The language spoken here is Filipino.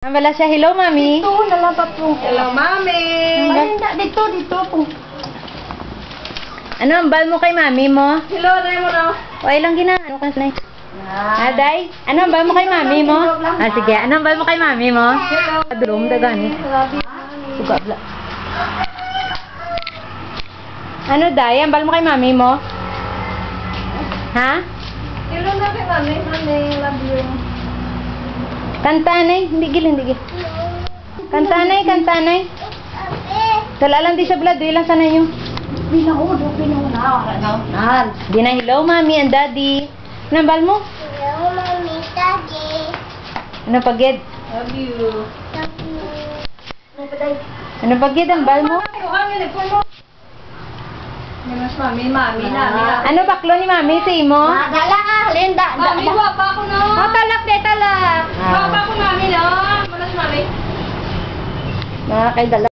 Ang bala siya, hello mami. Dito, nalabat po. Hello, mami. Malinda, dito po. Ano ang bal mo kay mami mo? Hello, day mo na. O ilang gina? Ano ka sanay? Day? Ano ang bal mo kay mami mo? Sige. Ano ang bal mo kay mami mo? Hello. Kadulong dagani. Suga bla. Ano day? Ang bal mo kay mami mo? Ha? Hello na kay mami. Mami, love you. Kantanay. Hindi gil. Kantanay. Dala lang di sa blad. Ilang sana yung. Pinaudo na. Di na hello mami and daddy. Ano ang bal mo? Hello, Mami, Daddy. Ano pagid? Love you. Ano pagid ang bal mo? Mas mami, mami na. Ano baklo ni mami sa imo? Dala ka, Linda. Mami, guwapa ako na. Talak de talak. Guwapa ako, mami na. Manas, mami. Mga kay dala.